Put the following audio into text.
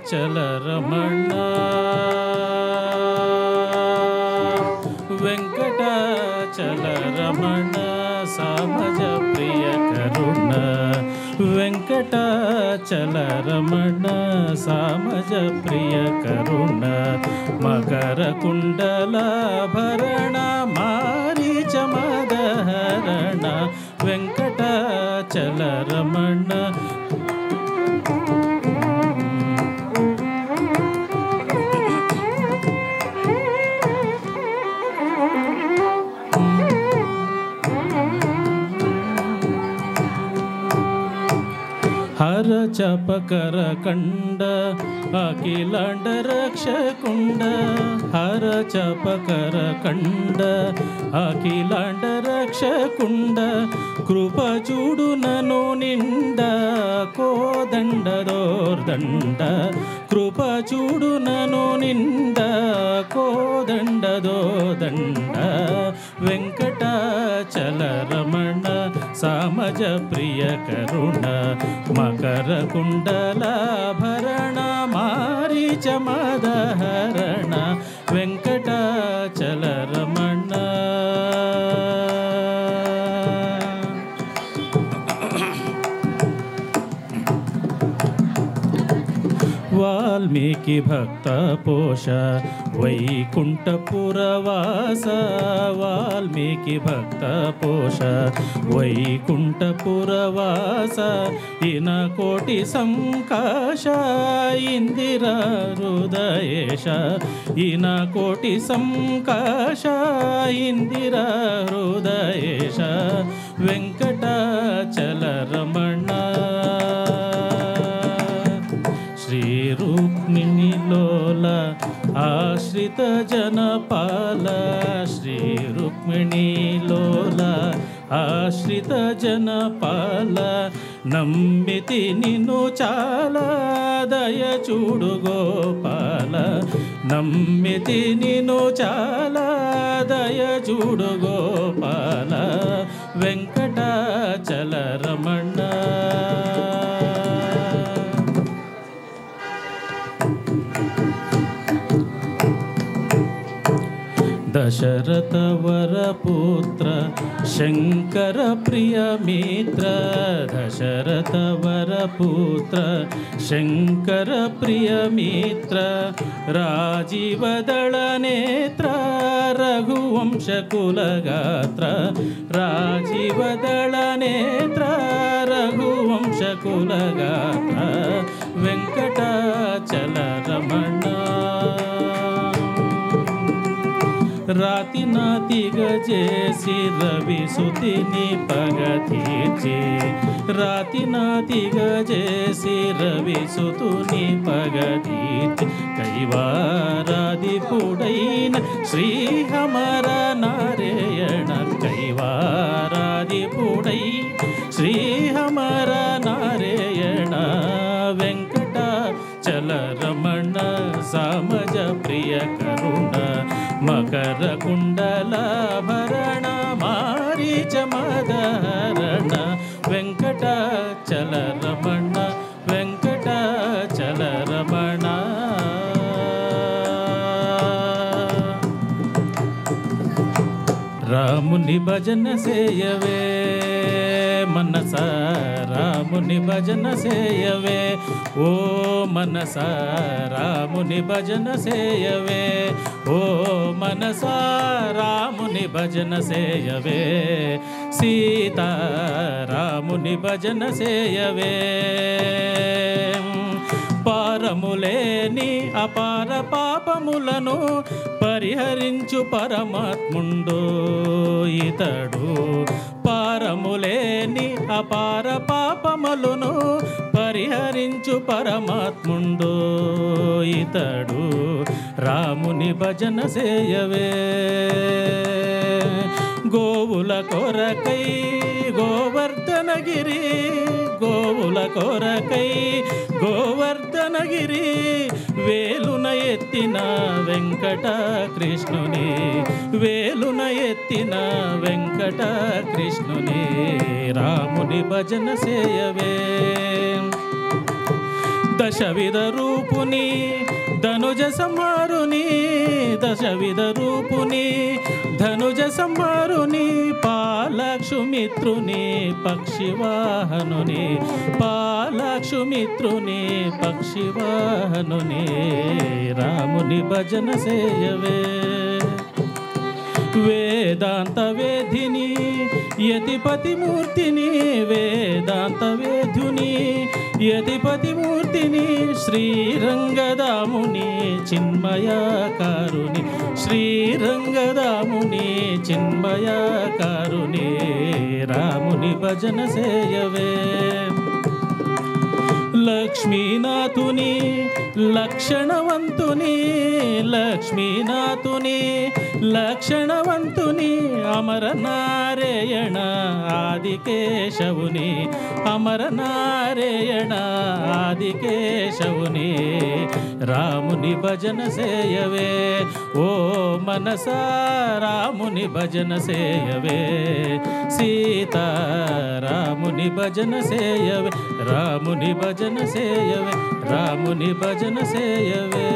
వెంకటాచలరమణ వెంకటాచలరమణ సామజ ప్రియ కరుణ వెంకటాచలరమణ సామజ ప్రియ కరుణ మకర కుండలాభరణ మారీచ మదహరణ వెంకటాచలరమణ హర చపకర కండ అఖిలాండ రక్షకుండ హర చపకర కండ అఖిలాండ రక్షకుండ కృప చూడు నను నిండ కోదండ దోర్దండ కృప చూడు నను నిండ కోదండ దోదండ వెంకటాచలరమణ సామజ ప్రియ కరుణ మకర కుండలాభరణ మారీచ మదహరణ వెంకటాచలరమణ వాల్మీకి భక్త పోష వైకుంఠపురవాస వాల్మీకి భక్త పోష వైకుంఠపురవాస ఇన కోటి సంకాశ ఇందిరా హృదయేశ ఇన కోటి సంకాశ ఇందిరా హృదయేశ వెంకటాచలరమణ శ్రీ రుక్మిణి లోల ఆశ్రిత జనపాల శ్రీ రుక్మిణి లోల ఆశ్రిత జనపాల నమ్మితి నిన్ను చాలా దయ చూడు గోపాల నమ్మితి నిన్ను చాలా దయ చూడు గోపాల వెంకటాచలరమణ దశరథ వరపుత్ర శంకర ప్రియ మిత్ర దశరథ వరపుత్ర శంకర ప్రియ మిత్ర రాజీవదళ నేత్ర రఘువంశకుల గాత్ర రాజీవదళ నేత్ర రఘువంశకుల గాత్ర వెంకటాచలరమణ రాతి నాతిగ చేసి రవి సుతిని పగ తీర్చి రాతి నాతిగ చేసి రవి సుతుని పగ తీర్చి కైవారాదిపుడైన శ్రీ హమర నారాయణ కైవారాదిపుడై శ్రీ హమర నారాయణ వెంకటాచలరమణ సామజ ప్రియ కరుణ మకర కుండలాభరణ మారీచ మదహరణ వెంకటాచలరమణ వెంకటాచలరమణ రాముని భజన సేయవే మనస రాముని భజన సేయవే ఓ మనస రాముని భజన సేయవే ఓ మనస రాముని భజన సేయవే సీతా రాముని భజన సేయవే పారములేని అపార పాపములను పరిహరించు పరమాత్ముండు ఇతడు పారములేని అపార పాపములను పరిహరించు పరమాత్ముండు ఇతడు రాముని భజన సేయవే గోవుల కొరకై గోవర్ధనగిరి గోవుల కొరకై గోవర్ధనగిరి వేలున ఎత్తిన వెంకట కృష్ణుని వేలున ఎత్తిన వెంకట కృష్ణుని రాముని భజన సేయవే దశవిధ రూపుని ధనుజ సంహారుని దశవిధ రూపుని ధనుజ సంహారుని పాలక్షుమిత్రుని పక్షివాహనుని పాలక్షుమిత్రుని పక్షివాహనుని రాముని భజన సేయవే వేదాంత వేధిని యతిపతి మూర్తిని వేదాంత వేధుని యతిపతి మూర్తిని శ్రీరంగదాముని చిన్మయాకారుని శ్రీరంగదాముని చిన్మయాకారుని రాముని భజన సేయవే లక్ష్మీనాథుని లక్షణవంతుని లక్ష్మీనాథుని లక్షణవంతుని అమరనారాయణ ఆదికేశవుని అమరనారాయణ ఆదికేశవుని రాముని భజన సేయవే ఓ మనసా రాముని భజన సేయవే సీతా రాముని భజన సేయవే రాముని భజన సేయవే రాముని భజన సేయవే